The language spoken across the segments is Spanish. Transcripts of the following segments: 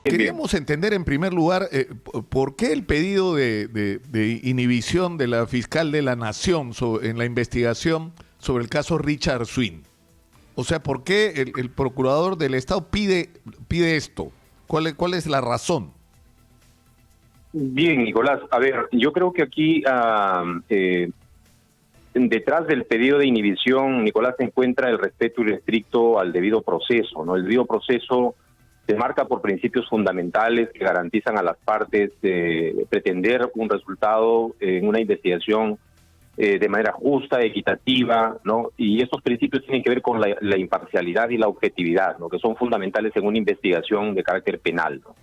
queríamos entender en primer lugar por qué el pedido de inhibición de la fiscal de la Nación en la investigación sobre el caso Richard Swing. O sea, ¿por qué el procurador del Estado pide esto? ¿Cuál es la razón? Bien, Nicolás. A ver, yo creo que aquí detrás del pedido de inhibición, Nicolás, se encuentra el respeto irrestricto al debido proceso, ¿no? El debido proceso se marca por principios fundamentales que garantizan a las partes pretender un resultado en una investigación de manera justa, equitativa, ¿no? Y estos principios tienen que ver con la imparcialidad y la objetividad, ¿no? Que son fundamentales en una investigación de carácter penal, ¿no?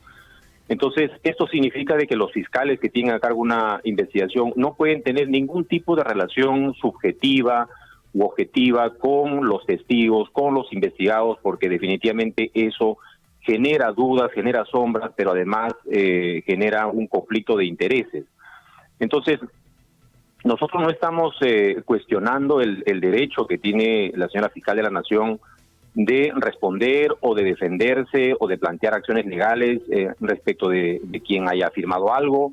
Entonces, esto significa de que los fiscales que tienen a cargo una investigación no pueden tener ningún tipo de relación subjetiva u objetiva con los testigos, con los investigados, porque definitivamente eso genera dudas, genera sombras, pero además genera un conflicto de intereses. Entonces, nosotros no estamos cuestionando el derecho que tiene la señora fiscal de la Nación de responder o de defenderse o de plantear acciones legales respecto de quien haya afirmado algo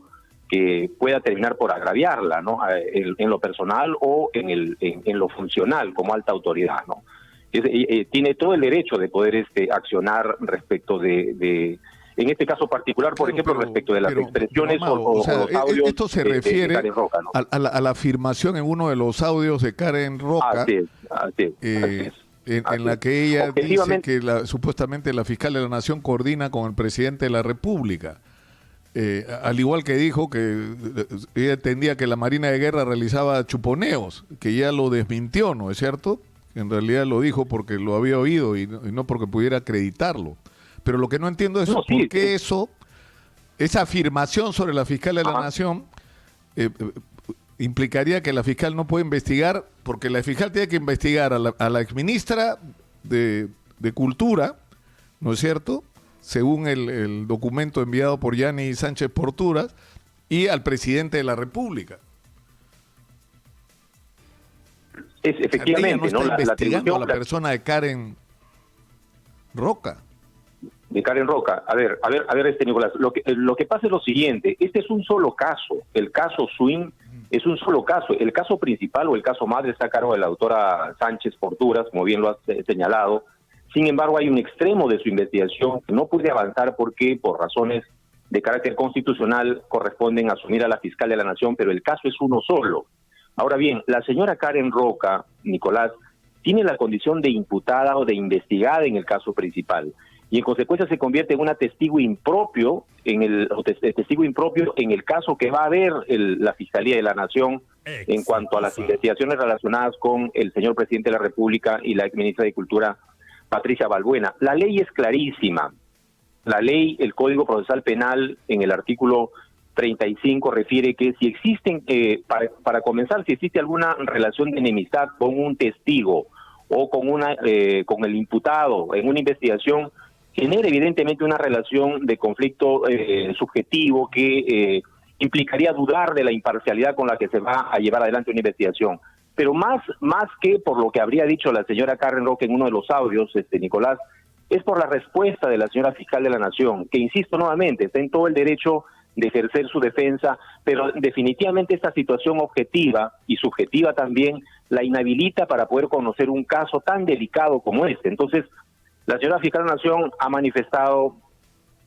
que pueda terminar por agraviarla, ¿no? En lo personal o en lo funcional como alta autoridad, ¿no? Tiene todo el derecho de poder accionar respecto de en este caso particular, por ejemplo, respecto de las expresiones o los audios. Esto se refiere de Karen Roca, ¿no? a la afirmación en uno de los audios de Karen Roca. Así es. En la que ella dice que supuestamente la fiscal de la Nación coordina con el presidente de la República. Al igual que dijo que ella entendía que la Marina de Guerra realizaba chuponeos, que ya lo desmintió, ¿no es cierto? En realidad lo dijo porque lo había oído y no porque pudiera acreditarlo. Pero lo que no entiendo es por qué esa afirmación sobre la fiscal de la Nación implicaría que la fiscal no puede investigar, porque la fiscal tiene que investigar a la exministra de Cultura, ¿no es cierto?, según el documento enviado por Yanni Sánchez Porturas, y al presidente de la República. Efectivamente, ella no está investigando a la la persona de Karen Roca. De Karen Roca. A ver, Nicolás, lo que pasa es lo siguiente: este es un solo caso, el caso Swing es un solo caso. El caso principal o el caso madre está a cargo de la doctora Sánchez Porturas, como bien lo has señalado. Sin embargo, hay un extremo de su investigación que no puede avanzar porque, por razones de carácter constitucional, corresponden asumir a la fiscal de la Nación, pero el caso es uno solo. Ahora bien, la señora Karen Roca, Nicolás, tiene la condición de imputada o de investigada en el caso principal, y en consecuencia se convierte en una testigo impropio en el caso que va a ver la Fiscalía de la Nación en cuanto a las investigaciones relacionadas con el señor presidente de la República y la exministra de Cultura, Patricia Balbuena. La ley es clarísima. La ley, el Código Procesal Penal, en el artículo 35 refiere que si existen, para comenzar, si existe alguna relación de enemistad con un testigo o con el imputado en una investigación, genera evidentemente una relación de conflicto subjetivo que implicaría dudar de la imparcialidad con la que se va a llevar adelante una investigación. Pero más que por lo que habría dicho la señora Karen Roca en uno de los audios, Nicolás, es por la respuesta de la señora fiscal de la Nación, que, insisto nuevamente, está en todo el derecho de ejercer su defensa, pero definitivamente esta situación objetiva y subjetiva también la inhabilita para poder conocer un caso tan delicado como este. Entonces, la señora fiscal de la Nación ha manifestado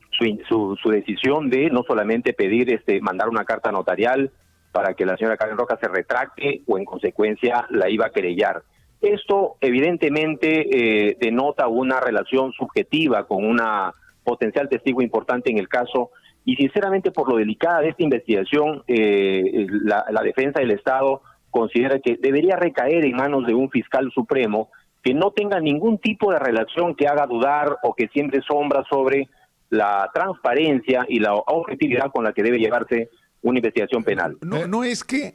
su decisión de no solamente pedir mandar una carta notarial para que la señora Karen Roca se retracte, o en consecuencia la iba a querellar. Esto evidentemente denota una relación subjetiva con una potencial testigo importante en el caso, y sinceramente, por lo delicada de esta investigación, la defensa del Estado considera que debería recaer en manos de un fiscal supremo que no tenga ningún tipo de relación que haga dudar o que siembre sombra sobre la transparencia y la objetividad con la que debe llevarse una investigación penal. No es que,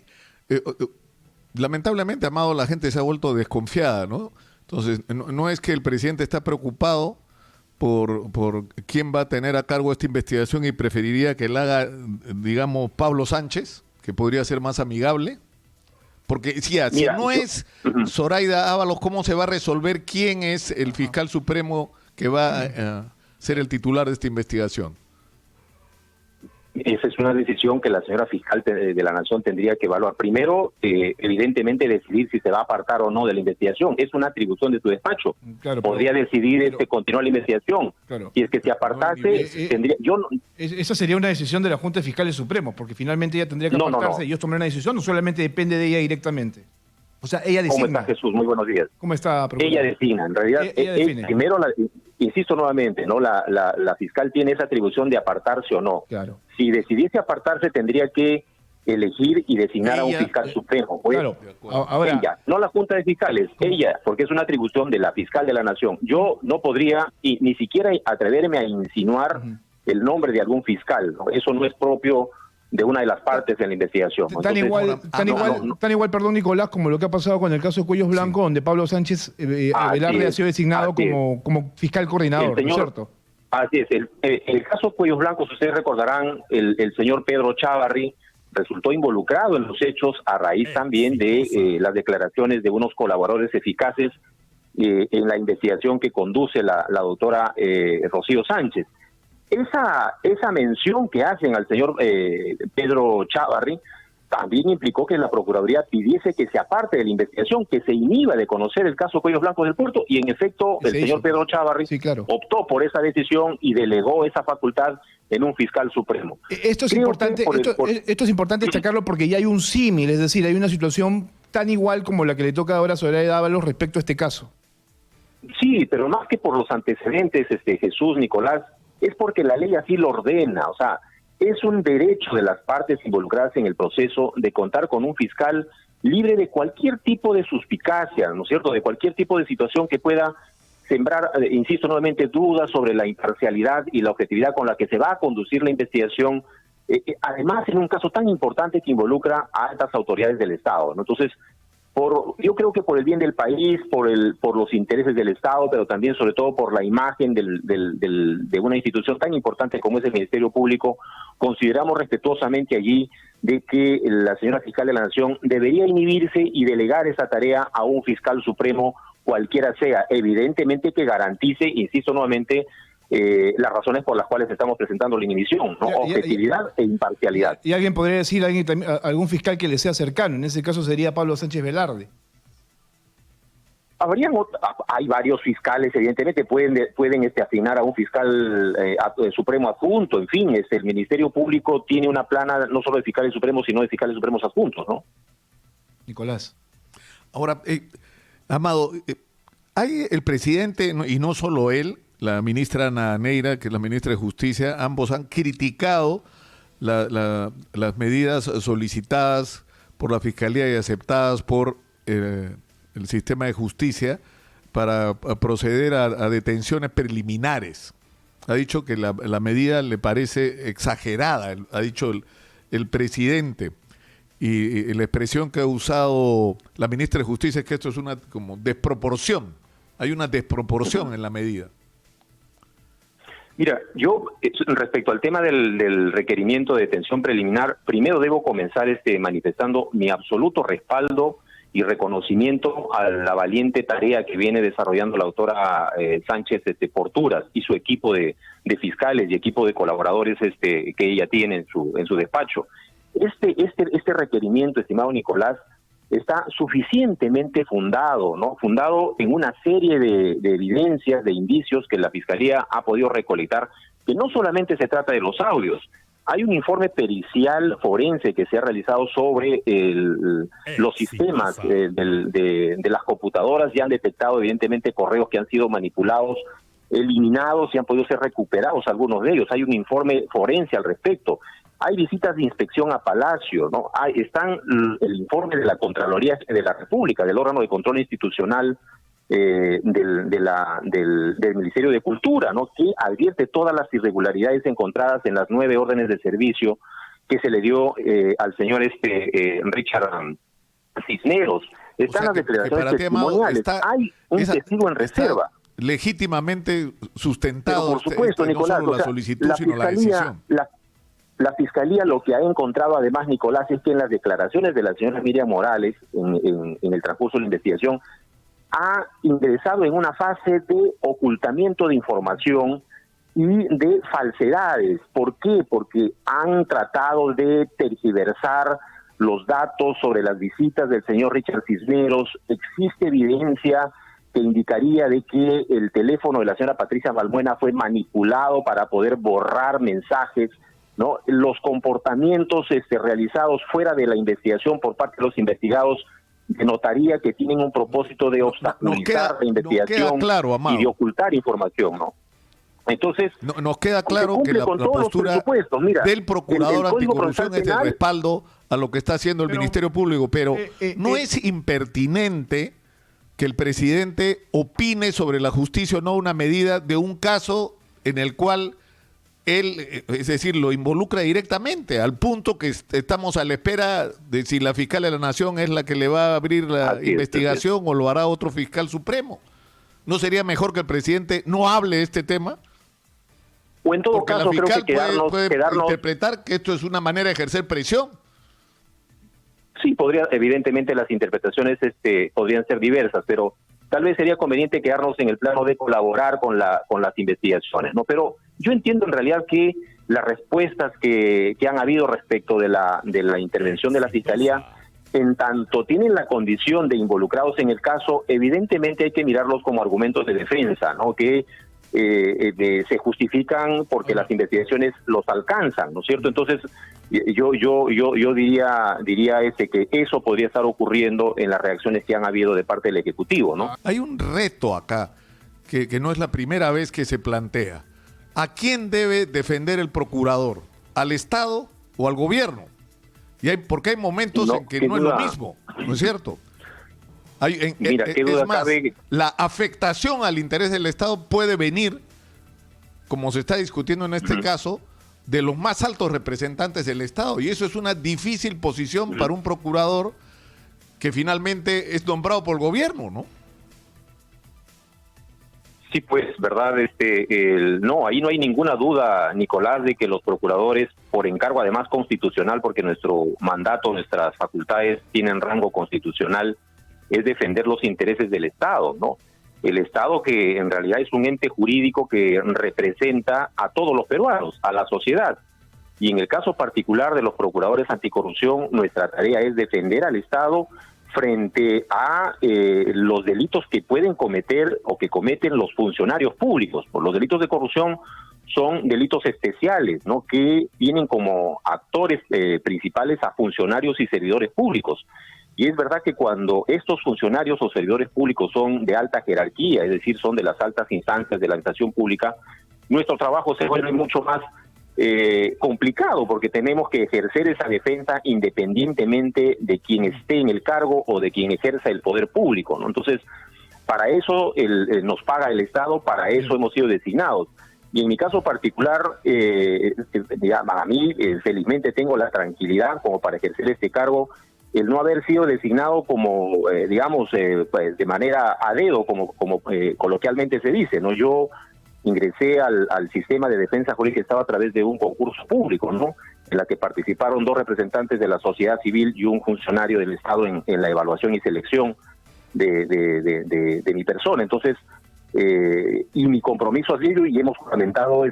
lamentablemente, Amado, la gente se ha vuelto desconfiada, ¿no? Entonces, no es que el presidente está preocupado por quién va a tener a cargo esta investigación y preferiría que la haga, digamos, Pablo Sánchez, que podría ser más amigable. Porque si no es Zoraida Ábalos, ¿cómo se va a resolver quién es el fiscal supremo que va ser el titular de esta investigación? Esa es una decisión que la señora fiscal de la Nación tendría que evaluar. Primero, evidentemente, decidir si se va a apartar o no de la investigación. Es una atribución de su despacho. Claro, podría decidir continuar la investigación. Claro. Si es que se apartase, tendría... Esa sería una decisión de la Junta de Fiscales Supremos, porque finalmente ella tendría que apartarse y ellos tomarán una decisión, no solamente depende de ella directamente. O sea, ella designa. ¿Cómo está, Jesús? Muy buenos días. ¿Cómo está, procurador? Ella designa. En realidad, ella define. Primero, insisto nuevamente, ¿no? La fiscal tiene esa atribución de apartarse o no. Claro. Si decidiese apartarse, tendría que elegir y designar a un fiscal supremo. Claro. Ahora, ella, no la Junta de Fiscales, ella, porque es una atribución de la fiscal de la Nación. Yo no podría ni siquiera atreverme a insinuar el nombre de algún fiscal, ¿no? Eso no es propio de una de las partes de la investigación. Tan igual, perdón, Nicolás, como lo que ha pasado con el caso de Cuellos Blancos, donde Pablo Sánchez Velarde ha sido designado como fiscal coordinador, ¿no es cierto? Así es. El caso Cuellos Blancos, ustedes recordarán, el señor Pedro Chávarri resultó involucrado en los hechos a raíz también de las declaraciones de unos colaboradores eficaces en la investigación que conduce la doctora Rocío Sánchez. Esa mención que hacen al señor Pedro Chávarri también implicó que la Procuraduría pidiese que se aparte de la investigación, que se inhiba de conocer el caso Cuellos Blancos del Puerto, y en efecto el señor Pedro Chávarri optó por esa decisión y delegó esa facultad en un fiscal supremo. Esto es importante destacarlo porque ya hay un símil, es decir, hay una situación tan igual como la que le toca ahora a Zoraida Ábalos respecto a este caso. Sí, pero más que por los antecedentes, Jesús, Nicolás, es porque la ley así lo ordena. O sea, es un derecho de las partes involucradas en el proceso de contar con un fiscal libre de cualquier tipo de suspicacia, ¿no es cierto?, de cualquier tipo de situación que pueda sembrar, insisto nuevamente, dudas sobre la imparcialidad y la objetividad con la que se va a conducir la investigación, además en un caso tan importante que involucra a altas autoridades del Estado, ¿no? Entonces, yo creo que por el bien del país, por los intereses del Estado, pero también sobre todo por la imagen de una institución tan importante como es el Ministerio Público, consideramos respetuosamente allí de que la señora fiscal de la Nación debería inhibirse y delegar esa tarea a un fiscal supremo, cualquiera sea, evidentemente que garantice, insisto nuevamente, las razones por las cuales estamos presentando la inhibición, ¿no? Objetividad e imparcialidad. Y alguien podría decir, algún fiscal que le sea cercano, en ese caso sería Pablo Sánchez Velarde. Hay varios fiscales, evidentemente, pueden asignar a un fiscal supremo adjunto, en fin, el Ministerio Público tiene una plana no solo de fiscales supremos, sino de fiscales supremos adjuntos, ¿no? Nicolás. Ahora, Amado, hay el presidente, y no solo él, la ministra Ana Neira, que es la ministra de Justicia, ambos han criticado las medidas solicitadas por la Fiscalía y aceptadas por el sistema de justicia para proceder a detenciones preliminares. Ha dicho que la medida le parece exagerada, ha dicho el presidente. Y la expresión que ha usado la ministra de Justicia es que esto es una como desproporción. Hay una desproporción en la medida. Mira, yo respecto al tema del requerimiento de detención preliminar, primero debo comenzar manifestando mi absoluto respaldo y reconocimiento a la valiente tarea que viene desarrollando la doctora Sánchez Porturas y su equipo de fiscales y equipo de colaboradores que ella tiene en su despacho. Este requerimiento, estimado Nicolás, está suficientemente fundado, ¿no? Fundado en una serie de evidencias, de indicios que la Fiscalía ha podido recolectar, que no solamente se trata de los audios. Hay un informe forense que se ha realizado sobre los sistemas de las computadoras y han detectado evidentemente correos que han sido manipulados, eliminados y han podido ser recuperados algunos de ellos. Hay un informe forense al respecto. Hay visitas de inspección a Palacio, ¿no? Están el informe de la Contraloría de la República, del órgano de control institucional del Ministerio de Cultura, ¿no? Que advierte todas las irregularidades encontradas en las 9 órdenes de servicio que se le dio al señor Richard Cisneros. Están las declaraciones testimoniales. Hay un testigo en reserva. Legítimamente sustentado. Pero por supuesto, Nicolás, no solo la solicitud, sino la decisión. La Fiscalía lo que ha encontrado además, Nicolás, es que en las declaraciones de la señora Miriam Morales, en el transcurso de la investigación, ha ingresado en una fase de ocultamiento de información y de falsedades. ¿Por qué? Porque han tratado de tergiversar los datos sobre las visitas del señor Richard Cisneros. Existe evidencia que indicaría de que el teléfono de la señora Patricia Balbuena fue manipulado para poder borrar mensajes, ¿no? Los comportamientos realizados fuera de la investigación por parte de los investigados denotaría que tienen un propósito de obstaculizar la investigación y de ocultar información, ¿no? Entonces, nos queda claro que la postura del procurador anticorrupción es de respaldo a lo que está haciendo el Ministerio Público, pero no es impertinente que el presidente opine sobre la justicia o no una medida de un caso en el cual él, es decir, lo involucra directamente, al punto que estamos a la espera de si la fiscal de la Nación es la que le va a abrir la investigación o lo hará otro fiscal supremo. ¿No sería mejor que el presidente no hable de este tema? O en todo Porque caso, la fiscal creo que puede interpretar que esto es una manera de ejercer presión. Sí, evidentemente las interpretaciones podrían ser diversas, pero tal vez sería conveniente quedarnos en el plano de colaborar con las investigaciones, ¿no? Pero yo entiendo en realidad que las respuestas que han habido respecto de la intervención de la Fiscalía, en tanto tienen la condición de involucrados en el caso, evidentemente hay que mirarlos como argumentos de defensa, ¿no? Que se justifican porque las investigaciones los alcanzan, ¿no es cierto? Entonces, yo diría que eso podría estar ocurriendo en las reacciones que han habido de parte del Ejecutivo, ¿no? Hay un reto acá que no es la primera vez que se plantea. ¿A quién debe defender el procurador? ¿Al Estado o al gobierno? Porque hay momentos en que no es lo mismo, ¿no es cierto? Mira, qué duda cabe. La afectación al interés del Estado puede venir, como se está discutiendo en este caso, de los más altos representantes del Estado. Y eso es una difícil posición para un procurador que finalmente es nombrado por el gobierno, ¿no? Sí, pues, ¿verdad? No, ahí no hay ninguna duda, Nicolás, de que los procuradores, por encargo además constitucional, porque nuestro mandato, nuestras facultades tienen rango constitucional, es defender los intereses del Estado, ¿no? El Estado, que en realidad es un ente jurídico que representa a todos los peruanos, a la sociedad. Y en el caso particular de los procuradores anticorrupción, nuestra tarea es defender al Estado frente a los delitos que pueden cometer o que cometen los funcionarios públicos. Por los delitos de corrupción son delitos especiales, ¿no? Que tienen como actores principales a funcionarios y servidores públicos. Y es verdad que cuando estos funcionarios o servidores públicos son de alta jerarquía, es decir, son de las altas instancias de la administración pública, nuestro trabajo se vuelve mucho más complicado, porque tenemos que ejercer esa defensa independientemente de quien esté en el cargo o de quien ejerza el poder público, ¿no? Entonces, para eso nos paga el Estado, para eso hemos sido designados. Y en mi caso particular, a mí felizmente tengo la tranquilidad como para ejercer este cargo, el no haber sido designado como, pues de manera a dedo, como coloquialmente se dice, ¿no? Yo ingresé al sistema de defensa jurídica del Estado a través de un concurso público, ¿no? En la que participaron 2 representantes de la sociedad civil y un funcionario del Estado en la evaluación y selección de mi persona. Entonces, y mi compromiso ha sido, y hemos fundamentado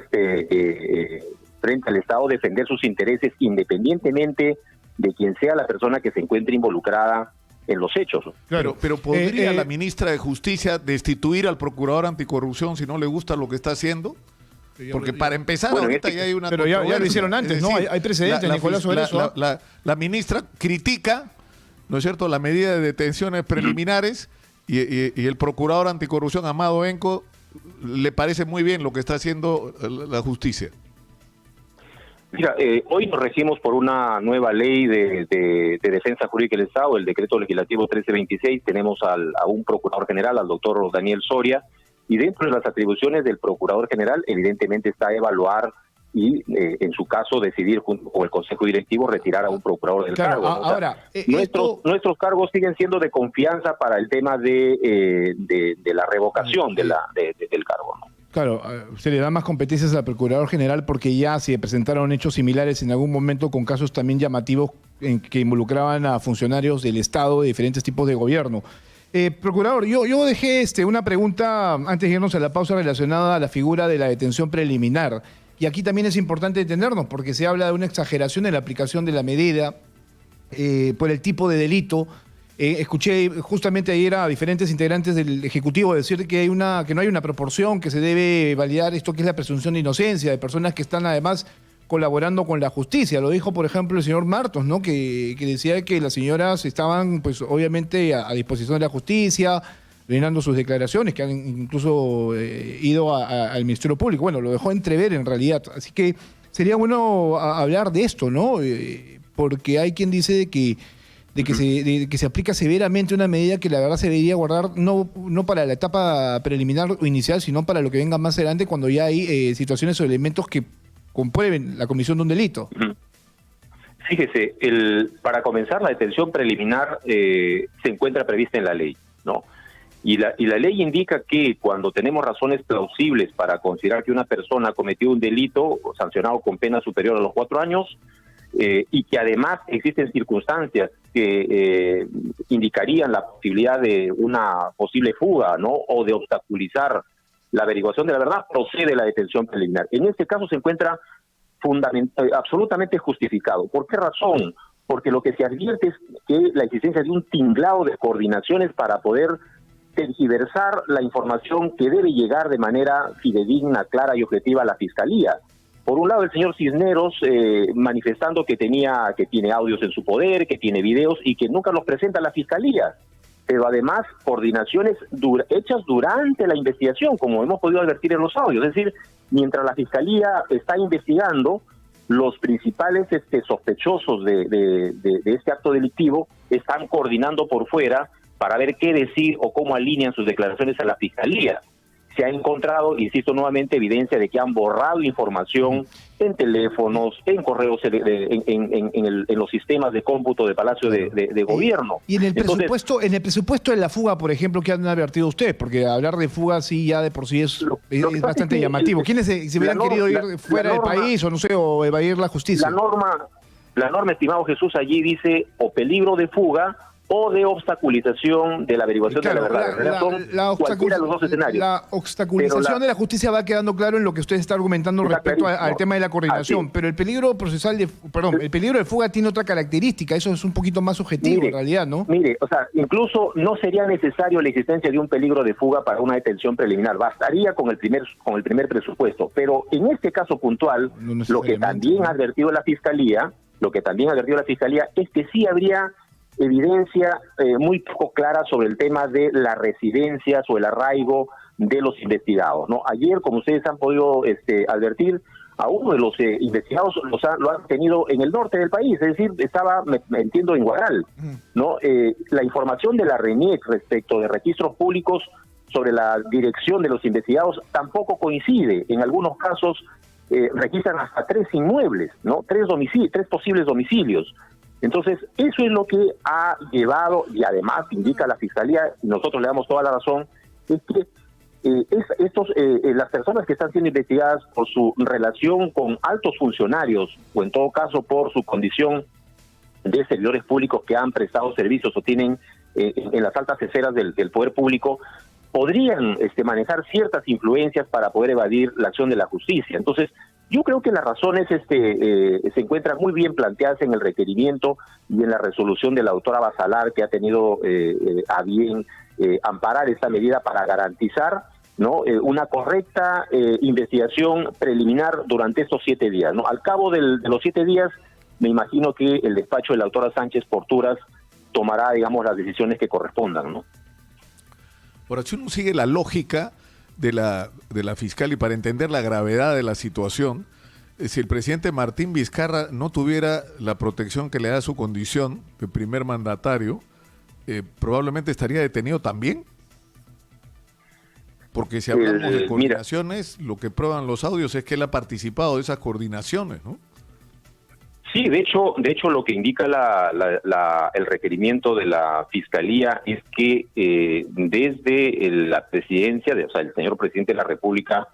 frente al Estado, defender sus intereses independientemente de quien sea la persona que se encuentre involucrada en los hechos. Claro, pero ¿podría la ministra de Justicia destituir al procurador anticorrupción si no le gusta lo que está haciendo? Porque para empezar, ahorita ya hay una... Pero ya lo hicieron antes, decir, ¿no? Hay precedentes, Nicolás, sobre eso. La ministra critica, ¿no es cierto?, la medida de detenciones preliminares y el procurador anticorrupción, Amado Enco, le parece muy bien lo que está haciendo la justicia. Mira, hoy nos regimos por una nueva ley de defensa jurídica del Estado, el decreto legislativo 1326. Tenemos a un procurador general, al doctor Daniel Soria, y dentro de las atribuciones del procurador general, evidentemente está evaluar y, en su caso, decidir junto con el Consejo Directivo retirar a un procurador del cargo, ¿no? Ahora, nuestros cargos siguen siendo de confianza para el tema de la revocación del cargo, ¿no? Claro, se le da más competencias al Procurador General porque ya se presentaron hechos similares en algún momento con casos también llamativos que involucraban a funcionarios del Estado de diferentes tipos de gobierno. Procurador, yo dejé una pregunta antes de irnos a la pausa relacionada a la figura de la detención preliminar. Y aquí también es importante detenernos porque se habla de una exageración en la aplicación de la medida por el tipo de delito. Escuché justamente ayer a diferentes integrantes del Ejecutivo decir que no hay una proporción, que se debe validar esto que es la presunción de inocencia de personas que están además colaborando con la justicia. Lo dijo, por ejemplo, el señor Martos, ¿no? Que decía que las señoras estaban, pues, obviamente a disposición de la justicia, llenando sus declaraciones, que han incluso ido al Ministerio Público. Bueno, lo dejó entrever en realidad. Así que sería bueno hablar de esto, ¿no? Porque hay quien dice que se aplica severamente una medida que la verdad se debería guardar no para la etapa preliminar o inicial, sino para lo que venga más adelante cuando ya hay situaciones o elementos que comprueben la comisión de un delito. Fíjese, para comenzar la detención preliminar se encuentra prevista en la ley, ¿no? Y la ley indica que cuando tenemos razones plausibles para considerar que una persona cometió un delito sancionado con pena superior a los 4 años, y que además existen circunstancias que indicarían la posibilidad de una posible fuga, ¿no? O de obstaculizar la averiguación de la verdad, procede la detención preliminar. En este caso se encuentra absolutamente justificado. ¿Por qué razón? Porque lo que se advierte es que la existencia de un tinglado de coordinaciones para poder tergiversar la información que debe llegar de manera fidedigna, clara y objetiva a la Fiscalía. Por un lado, el señor Cisneros manifestando que tiene audios en su poder, que tiene videos y que nunca los presenta a la Fiscalía. Pero además, coordinaciones hechas durante la investigación, como hemos podido advertir en los audios. Es decir, mientras la Fiscalía está investigando, los principales sospechosos de este acto delictivo están coordinando por fuera para ver qué decir o cómo alinean sus declaraciones a la Fiscalía. Se ha encontrado, insisto nuevamente, evidencia de que han borrado información en teléfonos, en correos, en los sistemas de cómputo de Palacio de Gobierno. Y en el presupuesto de la fuga, por ejemplo, ¿qué han advertido ustedes? Porque hablar de fuga sí ya de por sí es bastante llamativo. ¿Quiénes se hubieran querido ir fuera del país o no sé, o evadir la justicia? La norma, estimado Jesús, allí dice o peligro de fuga o de obstaculización de la averiguación de la verdad. Cualquiera de los dos escenarios. La obstaculización de la justicia va quedando claro en lo que usted está argumentando respecto al tema de la coordinación, pero el peligro procesal el peligro de fuga tiene otra característica, eso es un poquito más subjetivo en realidad, ¿no? Mire, o sea, incluso no sería necesario la existencia de un peligro de fuga para una detención preliminar, bastaría con el primer presupuesto, pero en este caso puntual, lo que también ha advertido la Fiscalía, es que sí habría evidencia muy poco clara sobre el tema de las residencias o el arraigo de los investigados, ¿no? Ayer, como ustedes han podido advertir, a uno de los investigados lo han tenido en el norte del país, es decir, estaba, me entiendo, en Huaral, ¿no? La información de la RENIEC respecto de registros públicos sobre la dirección de los investigados tampoco coincide. En algunos casos registran hasta 3 inmuebles, ¿no? 3 posibles domicilios. Entonces, eso es lo que ha llevado, y además indica la Fiscalía, y nosotros le damos toda la razón, es que las personas que están siendo investigadas por su relación con altos funcionarios, o en todo caso por su condición de servidores públicos que han prestado servicios o tienen en las altas esferas del poder público, podrían manejar ciertas influencias para poder evadir la acción de la justicia. Entonces, yo creo que las razones se encuentran muy bien planteadas en el requerimiento y en la resolución de la doctora Basalar, que ha tenido a bien amparar esta medida para garantizar, ¿no?, una correcta investigación preliminar durante estos 7 días, ¿no? Al cabo de los 7 días, me imagino que el despacho de la doctora Sánchez Porturas tomará, digamos, las decisiones que correspondan, ¿no? Ahora, si uno sigue la lógica de la fiscal y para entender la gravedad de la situación, si el presidente Martín Vizcarra no tuviera la protección que le da su condición de primer mandatario, probablemente estaría detenido también. Porque si hablamos de coordinaciones, lo que prueban los audios es que él ha participado de esas coordinaciones, ¿no? Sí, de hecho lo que indica el requerimiento de la Fiscalía es que desde la presidencia, el señor presidente de la República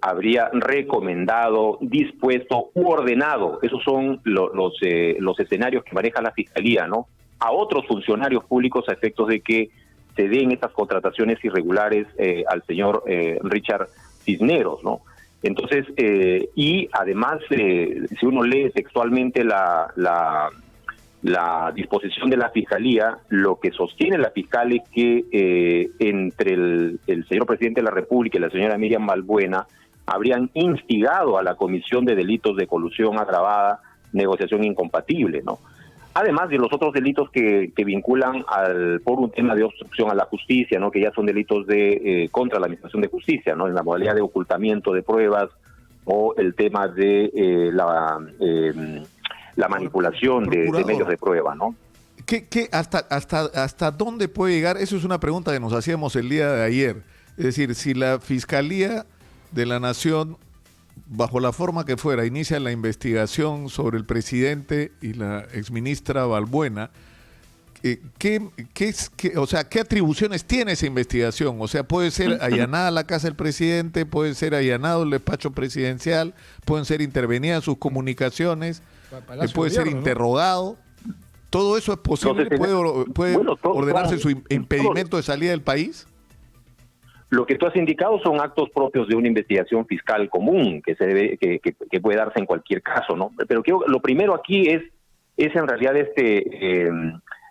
habría recomendado, dispuesto u ordenado, esos son los escenarios que maneja la Fiscalía, ¿no? a otros funcionarios públicos a efectos de que se den estas contrataciones irregulares al señor Richard Cisneros, ¿no? Entonces, y además, si uno lee textualmente la disposición de la Fiscalía, lo que sostiene la fiscal es que entre el señor presidente de la República y la señora Miriam Balbuena habrían instigado a la comisión de delitos de colusión agravada, negociación incompatible, ¿no? Además de los otros delitos que vinculan por un tema de obstrucción a la justicia, ¿no? Que ya son delitos de contra la administración de justicia, ¿no? En la modalidad de ocultamiento de pruebas o el tema de la manipulación de medios de prueba, ¿no? ¿Hasta dónde puede llegar? Eso es una pregunta que nos hacíamos el día de ayer. Es decir, si la Fiscalía de la Nación, bajo la forma que fuera, inicia la investigación sobre el presidente y la exministra Balbuena, ¿qué atribuciones tiene esa investigación? O sea, puede ser allanada la casa del presidente, puede ser allanado el despacho presidencial, pueden ser intervenidas sus comunicaciones, puede ser interrogado. ¿No? ¿Todo eso es posible? Entonces, ¿Puede ordenarse su impedimento de salida del país? Lo que tú has indicado son actos propios de una investigación fiscal común que que puede darse en cualquier caso, ¿no? Pero lo primero aquí es en realidad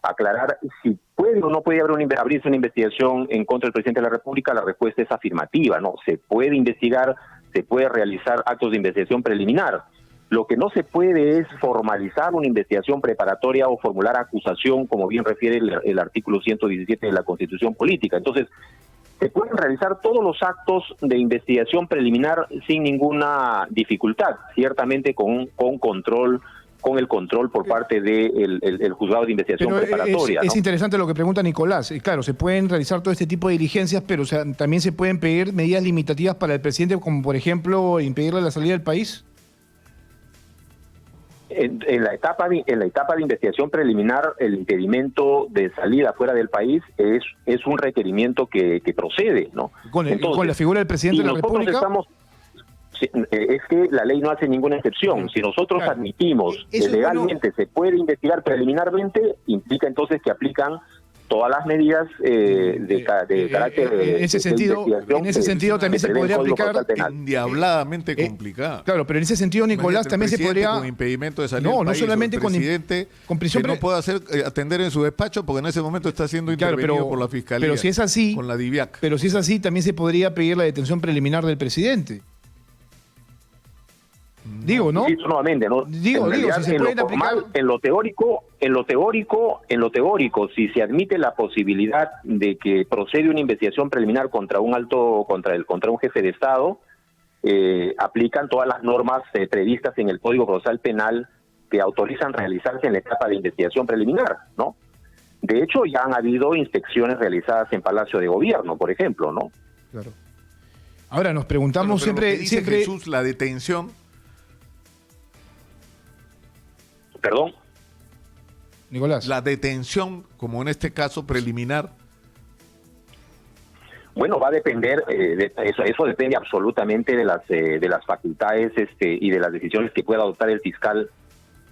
aclarar si puede o no puede abrirse una investigación en contra del presidente de la República. La respuesta es afirmativa, ¿no? Se puede investigar, se puede realizar actos de investigación preliminar. Lo que no se puede es formalizar una investigación preparatoria o formular acusación, como bien refiere el artículo 117 de la Constitución Política. Entonces, se pueden realizar todos los actos de investigación preliminar sin ninguna dificultad, ciertamente con el control por parte del juzgado de investigación preparatoria. Es interesante lo que pregunta Nicolás. Claro, se pueden realizar todo este tipo de diligencias, pero también se pueden pedir medidas limitativas para el presidente, como por ejemplo impedirle la salida del país. En la etapa de investigación preliminar, el impedimento de salida fuera del país es un requerimiento que procede, ¿no? Con la figura del presidente de la República. Es que la ley no hace ninguna excepción. Si nosotros admitimos que legalmente se puede investigar preliminarmente, implica entonces que aplican todas las medidas de carácter en ese sentido también se podría aplicar endiabladamente complicada. Claro, pero en ese sentido, Nicolás, también se podría con impedimento de salida del país, solamente con presidente con prisión que no puede atender en su despacho porque en ese momento está siendo intervenido por la Fiscalía. Pero si es así, con la DIVIAC. Pero si es así, también se podría pedir la detención preliminar del presidente. Digo, ¿no? Sí, nuevamente, ¿no? Digo, si se pueden aplicar. En lo teórico, si se admite la posibilidad de que procede una investigación preliminar contra un jefe de Estado, aplican todas las normas previstas en el Código Procesal Penal que autorizan realizarse en la etapa de investigación preliminar, ¿no? De hecho, ya han habido inspecciones realizadas en Palacio de Gobierno, por ejemplo, ¿no? Claro. Ahora nos preguntamos siempre Jesús, la detención. ¿Perdón? Nicolás. La detención, como en este caso preliminar. Bueno, va a depender, eso depende absolutamente de las facultades y de las decisiones que pueda adoptar el fiscal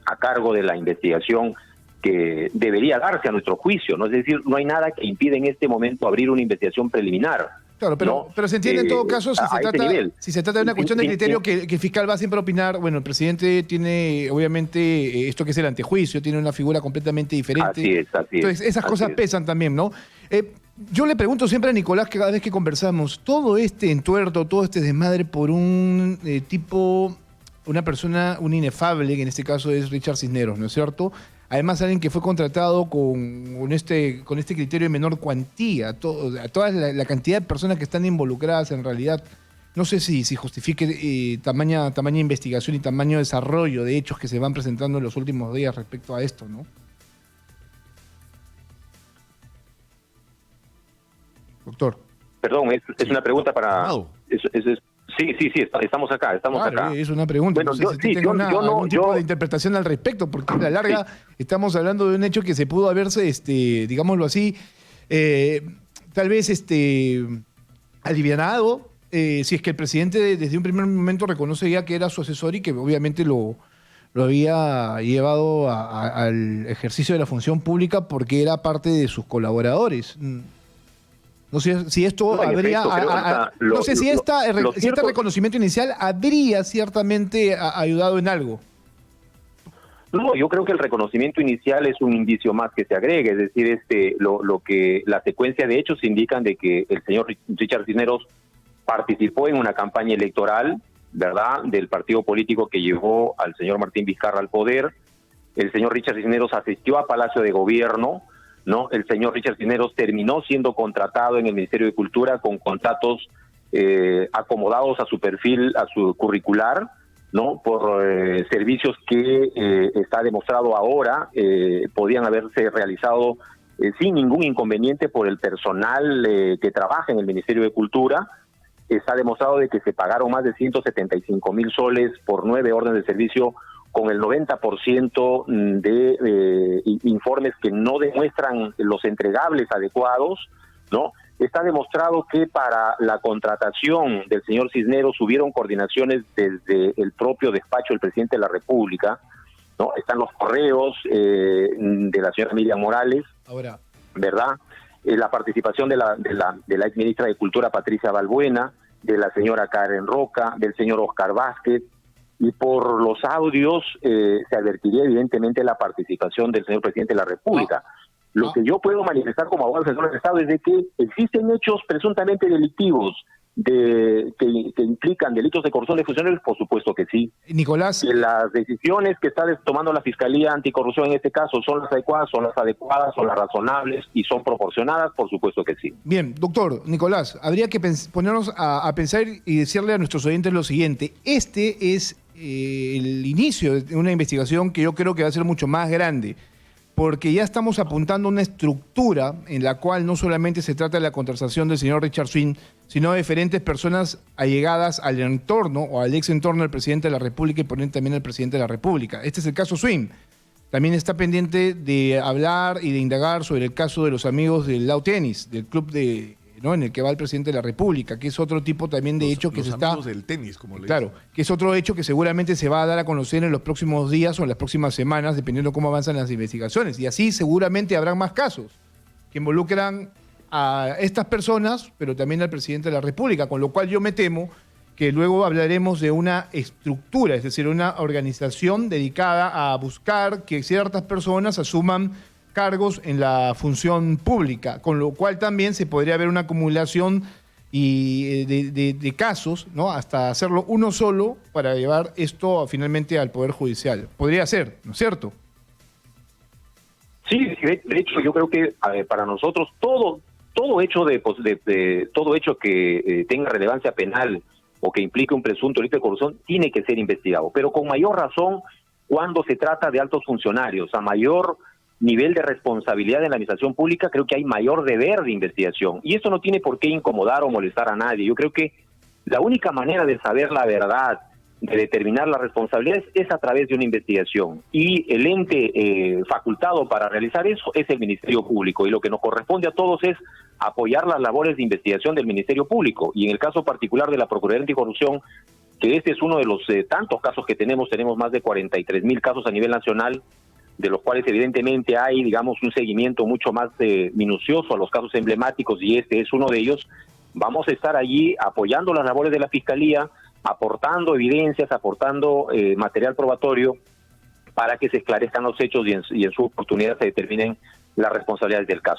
a cargo de la investigación que debería darse a nuestro juicio, ¿no? Es decir, no hay nada que impida en este momento abrir una investigación preliminar. Claro, pero se entiende en todo caso si se trata de una cuestión de criterio que el fiscal va siempre a opinar. Bueno, el presidente tiene, obviamente, esto que es el antejuicio, tiene una figura completamente diferente. Así es. Entonces, esas cosas pesan también, ¿no? Yo le pregunto siempre a Nicolás, que cada vez que conversamos, todo este entuerto, todo este desmadre por un una persona, un inefable, que en este caso es Richard Cisneros, ¿no es cierto? Además, alguien que fue contratado con este criterio de menor cuantía, toda la cantidad de personas que están involucradas en realidad, no sé si justifique tamaña investigación y tamaño desarrollo de hechos que se van presentando en los últimos días respecto a esto, ¿no? Doctor. Perdón, es una pregunta para... Sí, estamos acá. Es una pregunta. Bueno, no sé si tengo algún tipo de interpretación al respecto, porque a la larga estamos hablando de un hecho que se pudo haberse, digámoslo así, tal vez alivianado, si es que el presidente desde un primer momento reconoce ya que era su asesor y que obviamente lo lo había llevado al ejercicio de la función pública porque era parte de sus colaboradores. No sé si esto habría... no sé si este reconocimiento inicial habría ciertamente ayudado en algo. No, yo creo que el reconocimiento inicial es un indicio más que se agregue, es decir, lo que la secuencia de hechos indican de que el señor Richard Cisneros participó en una campaña electoral, ¿verdad?, del partido político que llevó al señor Martín Vizcarra al poder. El señor Richard Cisneros asistió a Palacio de Gobierno, ¿no? El señor Richard Cisneros terminó siendo contratado en el Ministerio de Cultura con contratos acomodados a su perfil, a su curricular, ¿no?, por servicios que está demostrado ahora podían haberse realizado sin ningún inconveniente por el personal que trabaja en el Ministerio de Cultura. Está demostrado de que se pagaron más de 175,000 soles por 9 órdenes de servicio, con el 90% de informes que no demuestran los entregables adecuados, ¿no? Está demostrado que para la contratación del señor Cisneros hubieron coordinaciones desde el propio despacho del presidente de la República, ¿no? Están los correos de la señora Miriam Morales, ahora, ¿verdad? La participación de la ex ministra de Cultura Patricia Balbuena, de la señora Karen Roca, del señor Oscar Vázquez, y por los audios se advertiría evidentemente la participación del señor presidente de la República. Lo que yo puedo manifestar como abogado defensor del Estado es de que existen hechos presuntamente delictivos que implican delitos de corrupción de funcionarios, por supuesto que sí. Nicolás. Que las decisiones que está tomando la Fiscalía Anticorrupción en este caso son las adecuadas, son las razonables y son proporcionadas, por supuesto que sí. Bien, doctor Nicolás, habría que ponernos a pensar y decirle a nuestros oyentes lo siguiente. Este es el inicio de una investigación que yo creo que va a ser mucho más grande, porque ya estamos apuntando a una estructura en la cual no solamente se trata de la contratación del señor Richard Swing, sino de diferentes personas allegadas al entorno o al ex entorno del presidente de la República y por ende también al presidente de la República. Este es el caso Swing. También está pendiente de hablar y de indagar sobre el caso de los amigos del Lau Tenis, del club en el que va el presidente de la República, que es otro tipo también de hecho que se está... Los del tenis, como le Claro, que es otro hecho que seguramente se va a dar a conocer en los próximos días o en las próximas semanas, dependiendo cómo avanzan las investigaciones. Y así seguramente habrán más casos que involucran a estas personas, pero también al presidente de la República, con lo cual yo me temo que luego hablaremos de una estructura, es decir, una organización dedicada a buscar que ciertas personas asuman cargos en la función pública, con lo cual también se podría haber una acumulación de casos, ¿no?, hasta hacerlo uno solo para llevar esto finalmente al Poder Judicial. Podría ser, ¿no es cierto? Sí, de hecho yo creo que para nosotros todo hecho todo hecho que tenga relevancia penal o que implique un presunto delito de corrupción tiene que ser investigado, pero con mayor razón cuando se trata de altos funcionarios. A mayor nivel de responsabilidad en la administración pública, creo que hay mayor deber de investigación. Y eso no tiene por qué incomodar o molestar a nadie. Yo creo que la única manera de saber la verdad, de determinar las responsabilidades, es a través de una investigación. Y el ente facultado para realizar eso es el Ministerio Público. Y lo que nos corresponde a todos es apoyar las labores de investigación del Ministerio Público. Y en el caso particular de la Procuraduría Anticorrupción, que este es uno de los tantos casos que tenemos más de 43,000 casos a nivel nacional, de los cuales evidentemente hay, digamos, un seguimiento mucho más minucioso a los casos emblemáticos, y este es uno de ellos. Vamos a estar allí apoyando las labores de la Fiscalía, aportando evidencias, aportando material probatorio para que se esclarezcan los hechos y en su oportunidad se determinen las responsabilidades del caso.